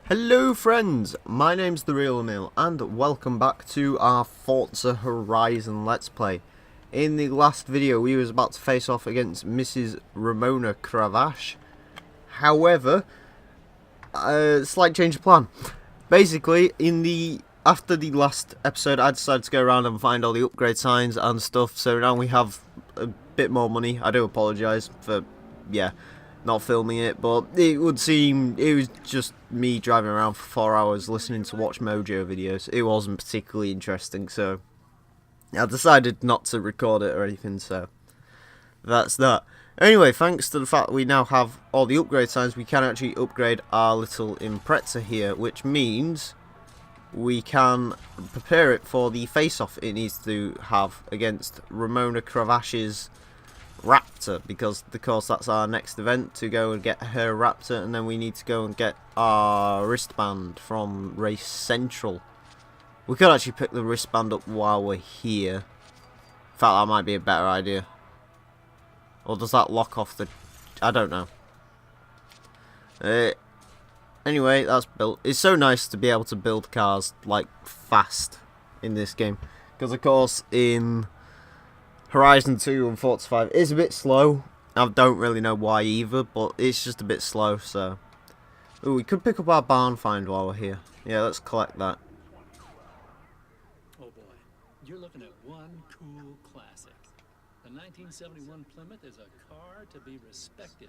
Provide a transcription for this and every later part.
Hello friends, my name's TheRealEmile and welcome back to our Forza Horizon Let's Play. In the last video we was about to face off against Mrs. Ramona Cravash. However, slight change of plan. Basically, after the last episode I decided to go around and find all the upgrade signs and stuff, so now we have a bit more money. I do apologise for, not filming it, but it would seem it was just me driving around for 4 hours listening to Watch Mojo videos. It wasn't particularly interesting, so I decided not to record it or anything, so that's that. Anyway, thanks to the fact that we now have all the upgrade signs, we can actually upgrade our little Impreza here, which means we can prepare it for the face-off it needs to have against Ramona Cravash's Raptor, because of course that's our next event, to go and get her Raptor, and then we need to go and get our wristband from Race Central. We could actually pick the wristband up while we're here. In fact, that might be a better idea. Or does that lock off the... I don't know. Anyway, that's built. It's so nice to be able to build cars, like, fast in this game. Because, of course, in Horizon 2 and Forza 5 is a bit slow. I don't really know why either, but it's just a bit slow, so... Ooh, we could pick up our barn find while we're here. Yeah, let's collect that. Oh boy, you're looking at one cool classic. The 1971 Plymouth is a car to be respected.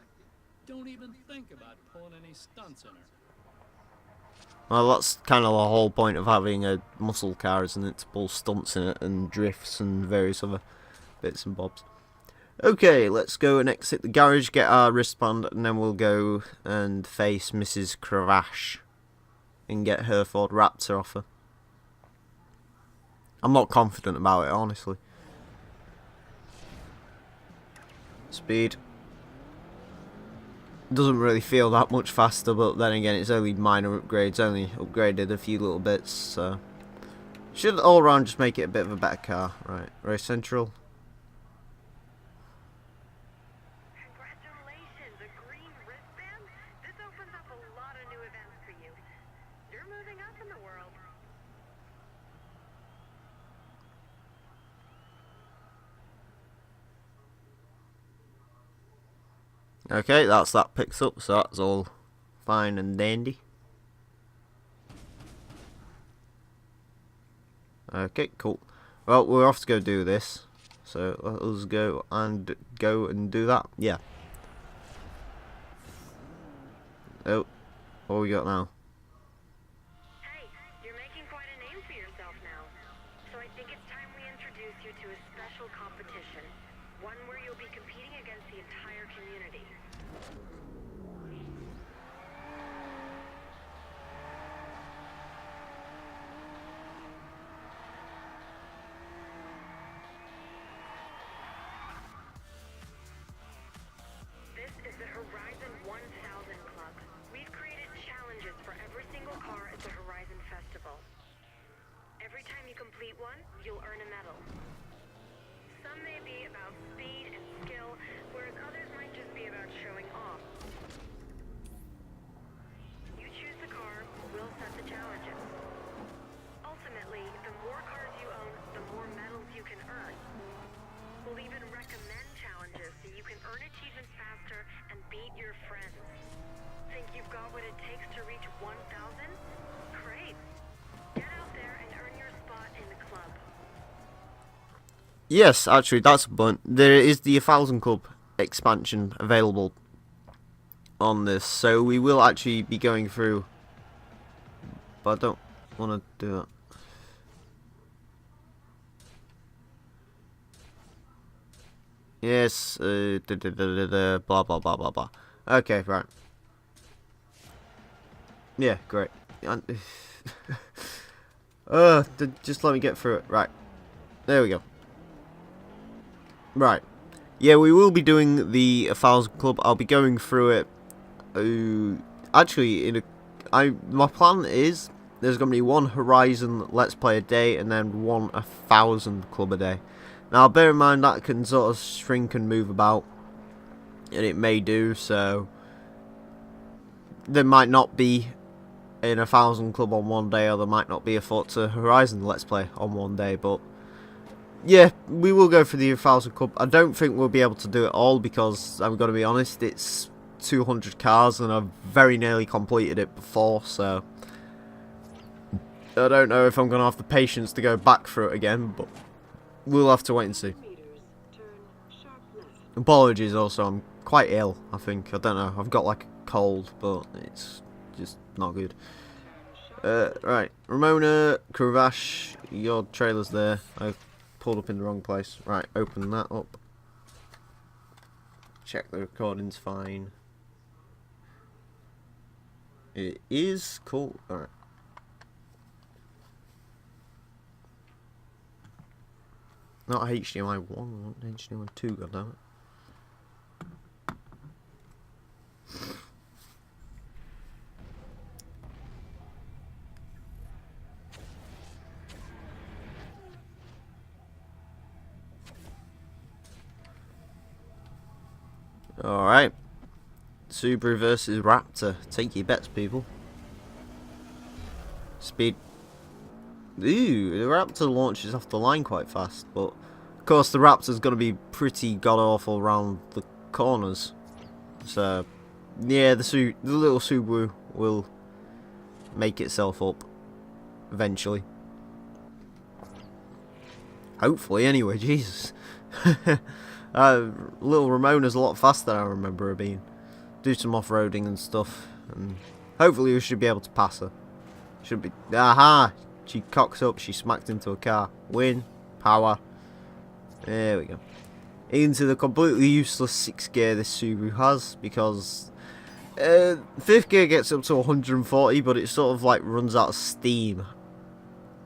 Don't even think about pulling any stunts in her. Well, that's kind of the whole point of having a muscle car, isn't it? To pull stunts in it and drifts and various other bits and bobs. Okay, let's go and exit the garage, get our wristband, and then we'll go and face Mrs. Cravash and get her Ford Raptor off her. I'm not confident about it, honestly. Speed doesn't really feel that much faster, but then again, it's only minor upgrades, only upgraded a few little bits, so should all around just make it a bit of a better car. Right, Race Central. Congratulations, a green wristband? This opens up a lot of new events for you. You're moving up in the world. Okay, that picks up, so that's all fine and dandy. Okay, cool. Well, we're off to go do this, so let's go and do that. Yeah. Oh, what we got now? Hey, you're making quite a name for yourself now. So I think it's time we introduce you to a special competition. One where you'll be competing against the entire community. This is the Horizon 1000 Club. We've created challenges for every single car at the Horizon Festival. Every time you complete one, you'll earn a medal. Some may be about speed and skill, whereas others might just be about showing off. You choose the car, we'll set the challenges. Ultimately, the more cars you own, the more medals you can earn. We'll even recommend challenges so you can earn achievements faster and beat your friends. Think you've got what it takes to reach 1,000? Great! Get out there and earn your spot in the club. Yes, actually, that's a point. There is the 1000 Club expansion available on this, so we will actually be going through. But I don't want to do that. Yes, blah blah blah blah blah. Okay, right. Yeah, great. Just let me get through it. Right, there we go. Right, yeah, we will be doing the 1000 Club. I'll be going through it. Actually, my plan is there's gonna be one Horizon Let's Play a day, and then one 1000 Club a day. Now, bear in mind that can sort of shrink and move about, and it may do, so there might not be in a 1000 Club on one day, or there might not be a Forza Horizon Let's Play on one day, but yeah, we will go for the 1000 Club. I don't think we'll be able to do it all because, I'm going to be honest, it's 200 cars and I've very nearly completed it before, so I don't know if I'm going to have the patience to go back through it again, but we'll have to wait and see. Apologies also, I'm quite ill, I think. I don't know, I've got like a cold, but it's just not good. Right, Ramona, Kravash, your trailer's there. I've pulled up in the wrong place. Right, open that up. Check the recording's fine. It is cool. Alright. Not HDMI 1, HDMI 2, goddammit. Alright. Subaru versus Raptor. Take your bets, people. Speed. Ooh, the Raptor launches off the line quite fast, but of course the Raptor's going to be pretty god-awful around the corners. So, yeah, the little Subaru will make itself up eventually. Hopefully, anyway, Jesus. Little Ramona's a lot faster than I remember her being. Do some off-roading and stuff, and hopefully we should be able to pass her. Should be. Aha! She cocked up, she smacked into a car. Win. Power. There we go. Into the completely useless 6th gear this Subaru has, because 5th gear gets up to 140, but it sort of like runs out of steam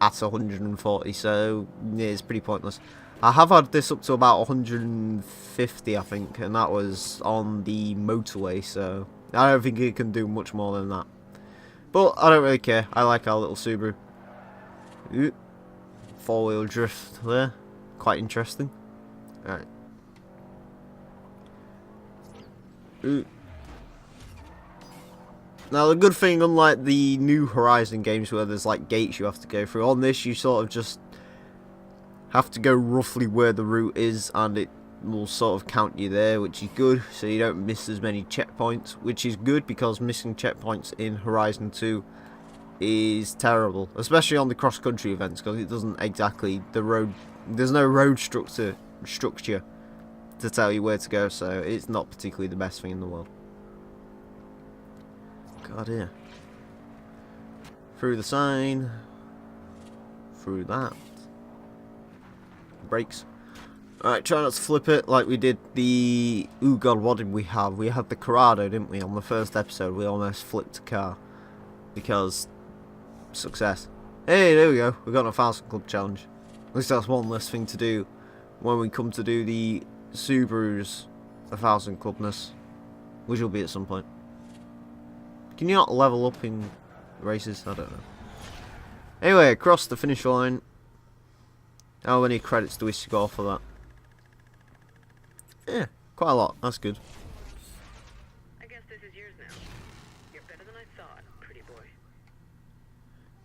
at 140, so yeah, it's pretty pointless. I have had this up to about 150, I think, and that was on the motorway, so I don't think it can do much more than that. But I don't really care. I like our little Subaru. Ooh, 4-wheel drift there. Quite interesting. Alright. Ooh. Now the good thing, unlike the new Horizon games where there's like gates you have to go through, on this you sort of just have to go roughly where the route is and it will sort of count you there, which is good, so you don't miss as many checkpoints, which is good because missing checkpoints in Horizon 2 is terrible, especially on the cross-country events, because it doesn't exactly, there's no road structure to tell you where to go, so it's not particularly the best thing in the world. God, yeah. Through the sign, through that. Brakes. Alright, try not to flip it like we did the... Ooh god, what did we have? We had the Corrado, didn't we? On the first episode, we almost flipped a car. Because... success. Hey, there we go. We got a 1000 Club challenge. At least that's one less thing to do when we come to do the Subaru's 1000 Clubness. Which will be at some point. Can you not level up in races? I don't know. Anyway, across the finish line. How many credits do we score for that? Yeah, quite a lot. That's good. I guess this is yours now. You're better than I thought, pretty boy.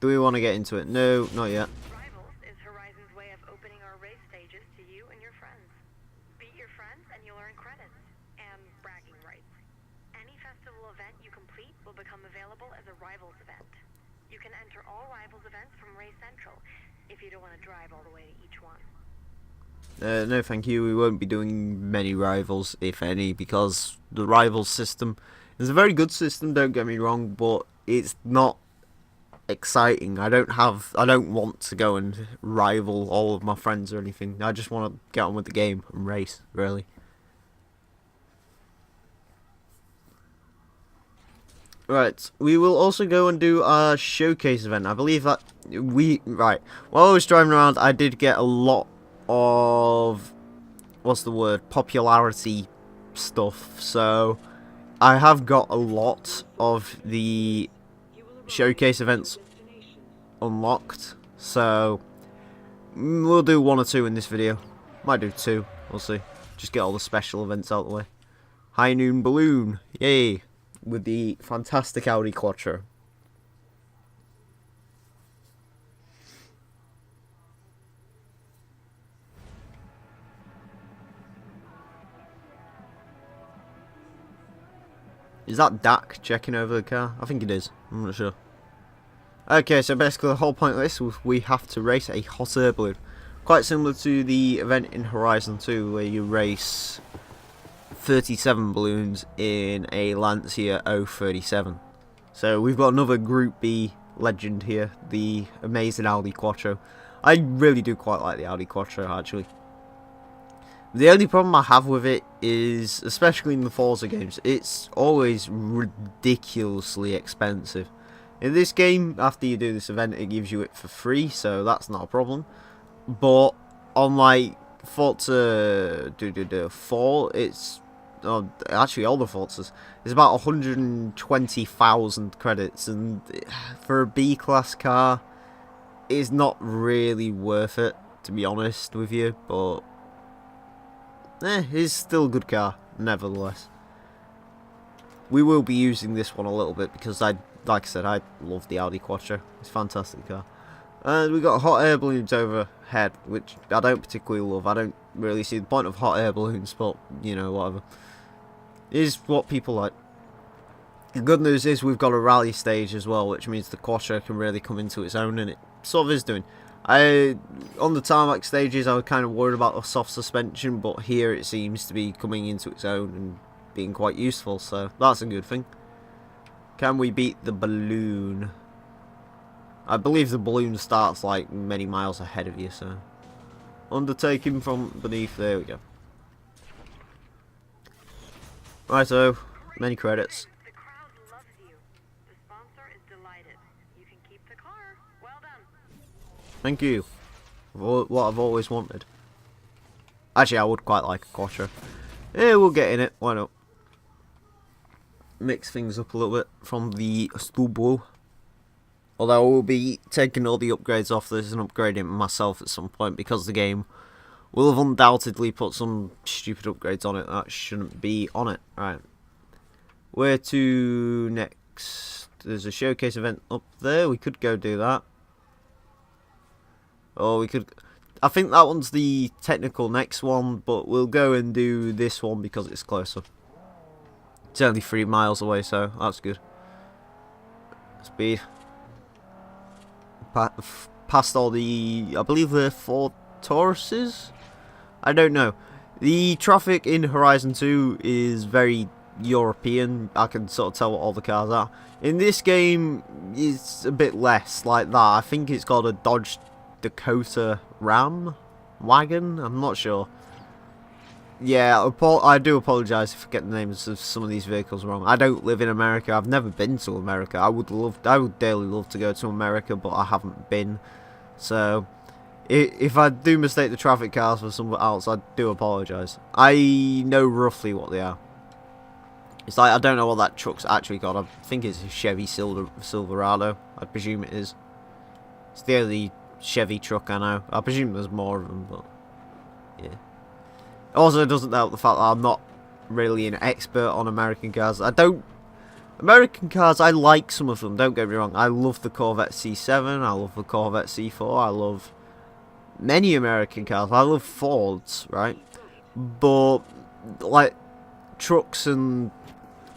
Do we want to get into it? No, not yet. Rivals is Horizon's way of opening our race stages to you and your friends. Beat your friends and you'll earn credits. And bragging rights. Any festival event you complete will become available as a Rivals event. You can enter all Rivals events from Race Central, if you don't want to drive all the way to each one. No thank you, we won't be doing many Rivals, if any, because the Rivals system is a very good system, don't get me wrong, but it's not exciting. I don't want to go and rival all of my friends or anything. I just want to get on with the game and race, really. Right, we will also go and do our showcase event. I believe that while I was driving around, I did get a lot of, what's the word, popularity stuff. So, I have got a lot of the showcase events unlocked. So, we'll do 1 or 2 in this video. Might do 2, we'll see. Just get all the special events out of the way. High Noon Balloon, yay! With the fantastic Audi Quattro. Is that Dak checking over the car? I think it is. I'm not sure. Okay, so basically the whole point of this was we have to race a hot air balloon. Quite similar to the event in Horizon 2 where you race 37 balloons in a Lancia 037. So we've got another Group B legend here, the amazing Audi Quattro. I really do quite like the Audi Quattro actually. The only problem I have with it is, especially in the Forza games, it's always ridiculously expensive. In this game, after you do this event, it gives you it for free, so that's not a problem. But on like Forza 4, it's actually all the Forzas, it's about 120,000 credits, and for a B-class car, it's not really worth it, to be honest with you. But it's still a good car, nevertheless. We will be using this one a little bit because like I said, I love the Audi Quattro. It's a fantastic car. And we got hot air balloons overhead, which I don't particularly love. I don't really see the point of hot air balloons, but you know, whatever. It is what people like. The good news is we've got a rally stage as well, which means the Quattro can really come into its own, and it sort of is doing. On the tarmac stages, I was kind of worried about the soft suspension, but here it seems to be coming into its own and being quite useful, so that's a good thing. Can we beat the balloon? I believe the balloon starts like many miles ahead of you, so. Undertaking from beneath, there we go. Righto, many credits. The crowd loves you. The sponsor is delighted. You can keep the car. Well done. Thank you. What I've always wanted. Actually, I would quite like a Quattro. Yeah, we'll get in it. Why not? Mix things up a little bit from the Stubo. Although I will be taking all the upgrades off this and upgrading myself at some point, because the game will have undoubtedly put some stupid upgrades on it that shouldn't be on it. Right. Where to next? There's a showcase event up there. We could go do that. Or we could... I think that one's the technical next one, but we'll go and do this one because it's closer. It's only 3 miles away, so that's good. Speed. Past all the... I believe they're 4 Tauruses? I don't know. The traffic in Horizon 2 is very European. I can sort of tell what all the cars are. In this game, it's a bit less like that. I think it's got a Dodge Dakota Ram wagon. I'm not sure. Yeah, I do apologise if I get the names of some of these vehicles wrong. I don't live in America. I've never been to America. I would dearly love to go to America, but I haven't been. So, if I do mistake the traffic cars for somewhere else, I do apologise. I know roughly what they are. It's like, I don't know what that truck's actually got. I think it's a Chevy Silverado. I presume it is. It's the only Chevy truck I know. I presume there's more of them, but yeah. Also, it doesn't help the fact that I'm not really an expert on American cars. American cars, I like some of them, don't get me wrong. I love the Corvette C7, I love the Corvette C4, I love many American cars. I love Fords, right? But, like, trucks and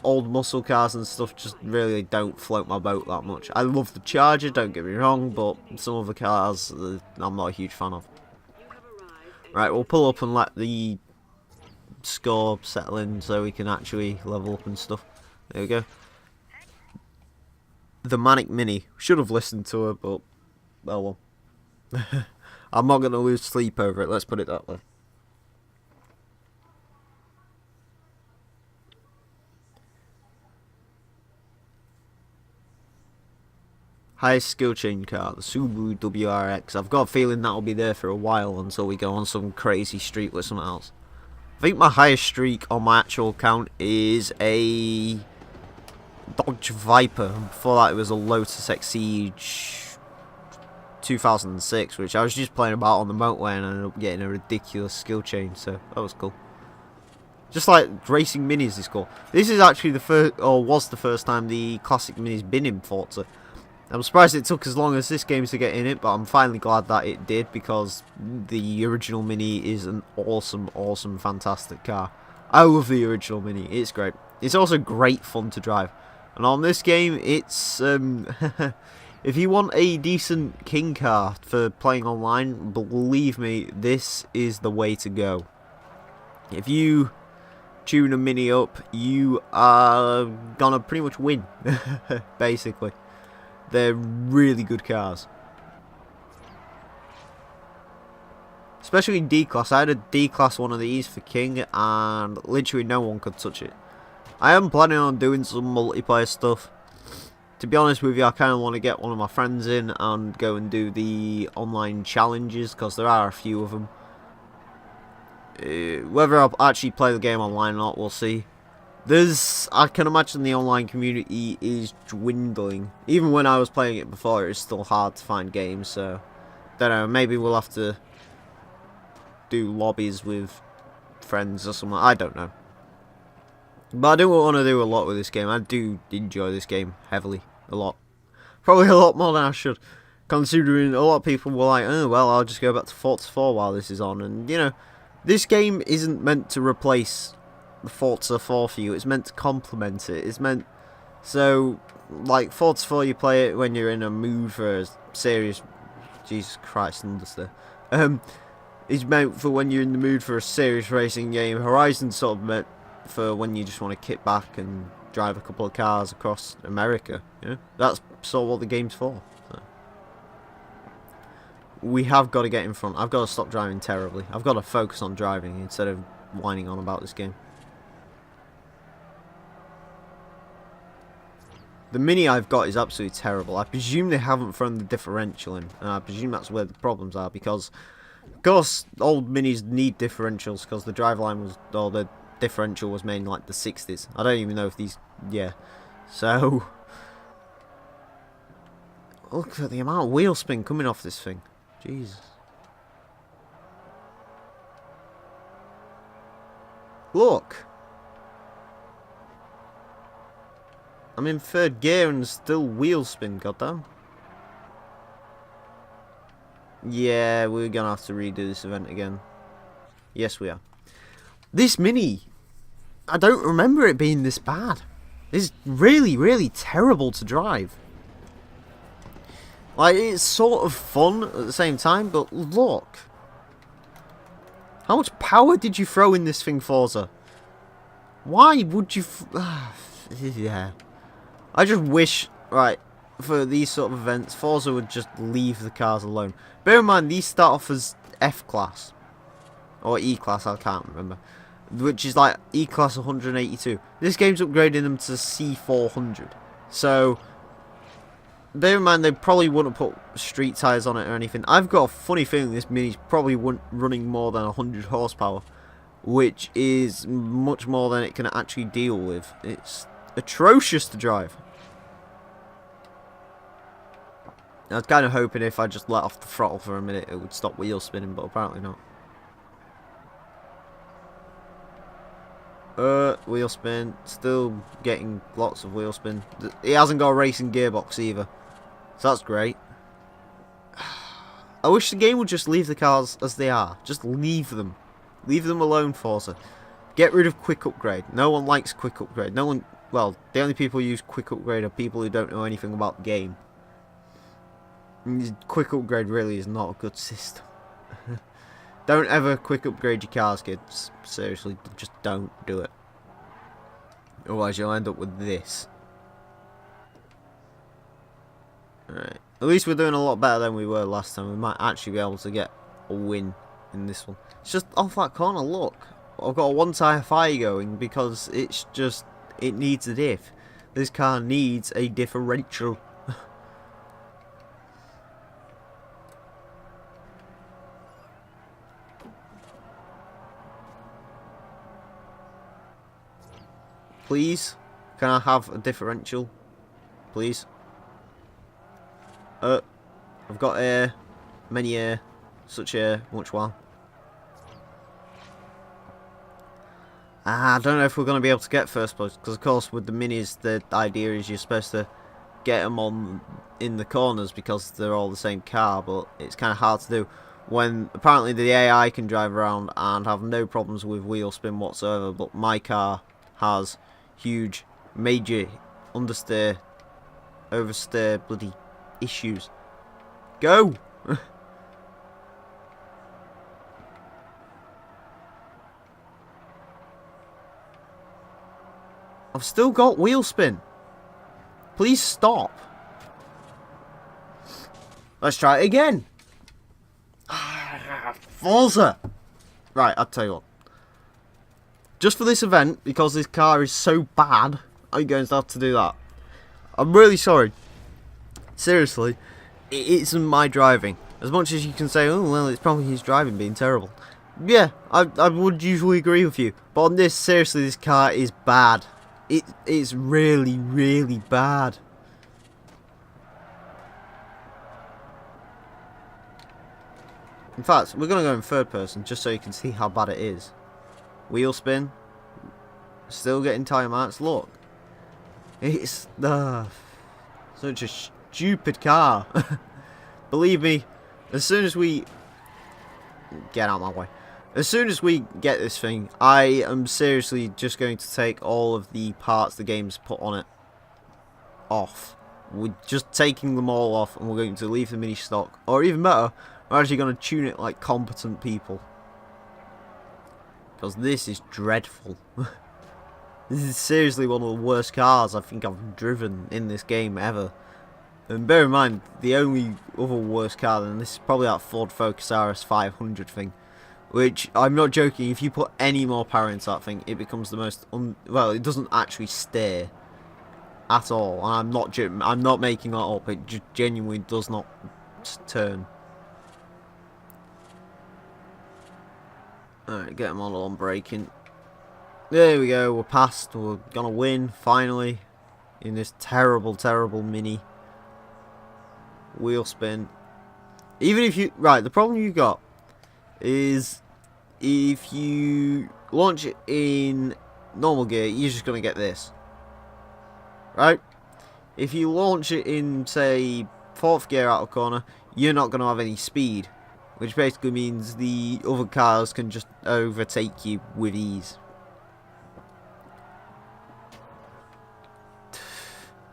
old muscle cars and stuff just really don't float my boat that much. I love the Charger, don't get me wrong, but some of the cars I'm not a huge fan of. Right, we'll pull up and let the score settle in so we can actually level up and stuff. There we go. The Manic Mini. Should have listened to her, but oh well. I'm not going to lose sleep over it, let's put it that way. Highest skill chain car, the Subaru WRX. I've got a feeling that'll be there for a while until we go on some crazy streak with something else. I think my highest streak on my actual account is a Dodge Viper. Before that it was a Lotus Exige 2006, which I was just playing about on the motorway and I ended up getting a ridiculous skill change, so that was cool. Just like racing minis is cool. This is actually the first, or was the first time the classic mini's been in Forza. I'm surprised it took as long as this game to get in it, but I'm finally glad that it did, because the original Mini is an awesome, awesome, fantastic car. I love the original Mini, it's great. it's also great fun to drive. And on this game, it's if you want a decent king car for playing online, believe me, this is the way to go. If you tune a Mini up, you are gonna pretty much win, basically. They're really good cars. Especially in D-Class. I had a D-Class one of these for King, and literally no one could touch it. I am planning on doing some multiplayer stuff. To be honest with you, I kind of want to get one of my friends in and go and do the online challenges, because there are a few of them. Whether I'll actually play the game online or not, we'll see. I can imagine the online community is dwindling. Even when I was playing it before, it's still hard to find games, so don't know, maybe we'll have to do lobbies with friends or something, I don't know. But I do want to do a lot with this game. I do enjoy this game heavily, a lot. Probably a lot more than I should, considering a lot of people were like, oh well, I'll just go back to Forza 4 while this is on, and you know, this game isn't meant to replace the Forza 4 for you, it's meant to complement it. It's meant, so, like, Forza 4 you play it when you're in a mood for a serious, Jesus Christ, understand. It's meant for when you're in the mood for a serious racing game. Horizon's sort of meant for when you just want to kick back and drive a couple of cars across America, you know? That's sort of what the game's for. So. We have got to get in front. I've got to stop driving terribly. I've got to focus on driving instead of whining on about this game. The Mini I've got is absolutely terrible. I presume they haven't thrown the differential in, and I presume that's where the problems are, because of course old Minis need differentials, because the driveline was, or the differential was made in like the 60s. I don't even know if these, yeah. So look at the amount of wheel spin coming off this thing. Jesus. Look. I'm in third gear and still wheel spin, goddamn. Yeah, we're gonna have to redo this event again. Yes, we are. This Mini, I don't remember it being this bad. It's really, really terrible to drive. Like, it's sort of fun at the same time, but look. How much power did you throw in this thing, Forza? Why would you... yeah. I just wish, right, for these sort of events, Forza would just leave the cars alone. Bear in mind, these start off as F-Class. Or E-Class, I can't remember. Which is like E-Class 182. This game's upgrading them to C400. So, bear in mind, they probably wouldn't put street tyres on it or anything. I've got a funny feeling this Mini's probably running more than 100 horsepower. Which is much more than it can actually deal with. It's atrocious to drive. I was kind of hoping if I just let off the throttle for a minute it would stop wheel spinning, but apparently not. Wheel spin. Still getting lots of wheel spin. It hasn't got a racing gearbox either, so that's great. I wish the game would just leave the cars as they are. Just leave them. Leave them alone, Forza. Get rid of quick upgrade. No one likes quick upgrade. No one... Well, the only people who use quick upgrade are people who don't know anything about the game. Quick upgrade really is not a good system. Don't ever quick upgrade your cars, kids. Seriously, just don't do it. Otherwise you'll end up with this. Alright. At least we're doing a lot better than we were last time. We might actually be able to get a win in this one. It's just off that corner, look. I've got a one tyre fire going because it's just... It needs a diff. This car needs a differential. Please, can I have a differential? Please. I've got air, many air, such air, much while. I don't know if we're going to be able to get first place, because of course with the Minis the idea is you're supposed to get them on in the corners because they're all the same car, but it's kind of hard to do when apparently the AI can drive around and have no problems with wheel spin whatsoever, but my car has huge, major understeer, oversteer, bloody issues. Go! I've still got wheel spin. Please stop. Let's try it again. Forza! Right, I'll tell you what. Just for this event, because this car is so bad, I'm going to have to do that. I'm really sorry. Seriously, it isn't my driving. As much as you can say, oh, well, it's probably his driving being terrible. Yeah, I would usually agree with you. But on this, seriously, this car is bad. It's really, really bad. In fact, we're going to go in third person just so you can see how bad it is. Wheel spin. Still getting tyre marks. Look. It's such a stupid car. Believe me, as soon as we... Get out of my way. As soon as we get this thing, I am seriously just going to take all of the parts the game's put on it off. We're just taking them all off and we're going to leave the mini stock. Or even better, we're actually going to tune it like competent people. Because this is dreadful. This is seriously one of the worst cars I think I've driven in this game ever. And bear in mind, the only other worse car than this is probably that Ford Focus RS 500 thing. Which, I'm not joking, if you put any more power into that thing, it becomes the most... well, it doesn't actually steer. At all. And I'm not making that up, it just genuinely does not turn. Alright, get them all on braking. There we go, we're past, we're gonna win, finally. In this terrible, terrible mini. Wheel spin. Even if you... Right, the problem you got is if you launch it in normal gear, you're just going to get this. Right? If you launch it in, say, 4th gear out of corner, you're not going to have any speed. Which basically means the other cars can just overtake you with ease.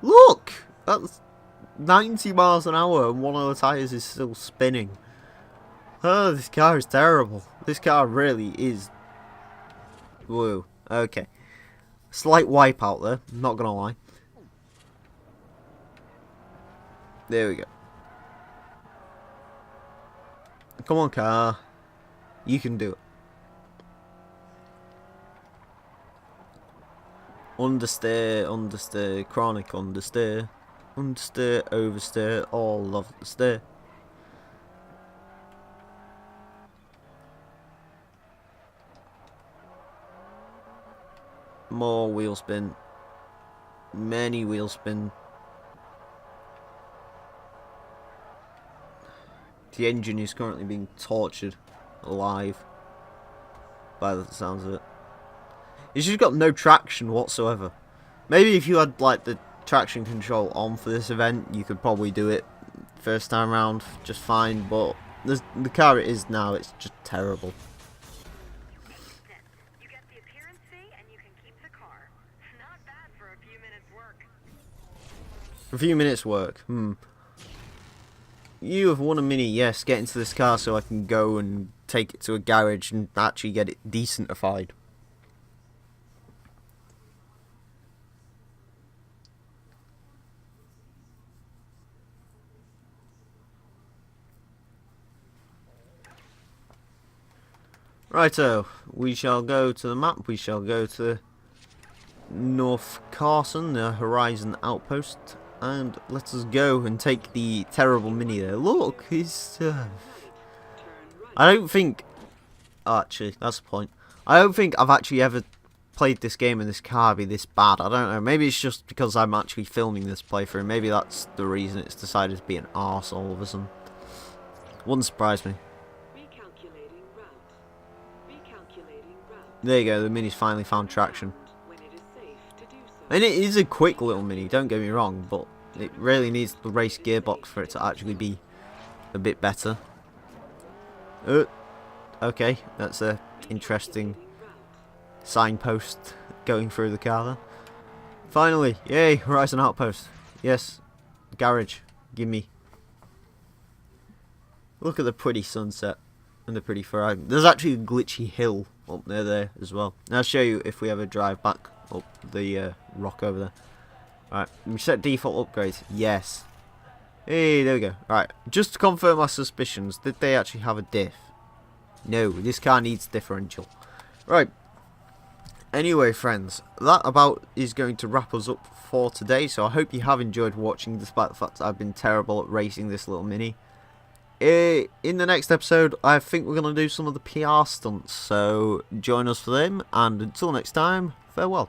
Look! That's 90 miles an hour and one of the tyres is still spinning. Oh, this car is terrible. This car really is... Whoa. Okay. Slight wipeout there, not gonna lie. There we go. Come on, car. You can do it. Understeer, understeer, chronic understeer. Understeer, oversteer, all of the steer. More wheel spin. Many wheel spin. The engine is currently being tortured alive by the sounds of it. It's just got no traction whatsoever. Maybe if you had like the traction control on for this event, you could probably do it first time around just fine, but the car it is now, it's just terrible. You get the appearance fee and you can keep the car. Not bad for a few minutes work. A few minutes work, You have won a mini, yes, get into this car so I can go and take it to a garage and actually get it decentified. Righto, we shall go to the map, we shall go to North Carson, the Horizon Outpost, and let us go and take the terrible mini there. Look, it's... I don't think... Actually, that's the point. I don't think I've actually ever played this game and this car be this bad. I don't know, maybe it's just because I'm actually filming this playthrough. Maybe that's the reason it's decided to be an arse all of a sudden. Wouldn't surprise me. There you go, the mini's finally found traction. And it is a quick little mini, don't get me wrong, but it really needs the race gearbox for it to actually be a bit better. Okay, that's a interesting signpost going through the car there. Finally, yay, Horizon Outpost. Yes, garage, gimme. Look at the pretty sunset and the pretty Ferrari. There's actually a glitchy hill up near there as well. I'll show you if we ever drive back up the rock over there. Alright, we set default upgrades. Yes. Hey, there we go. Alright, just to confirm our suspicions, did they actually have a diff? No, this car needs differential. Right. Anyway, friends, that about is going to wrap us up for today. So I hope you have enjoyed watching, despite the fact that I've been terrible at racing this little mini. In the next episode, I think we're going to do some of the PR stunts. So join us for them, and until next time, farewell.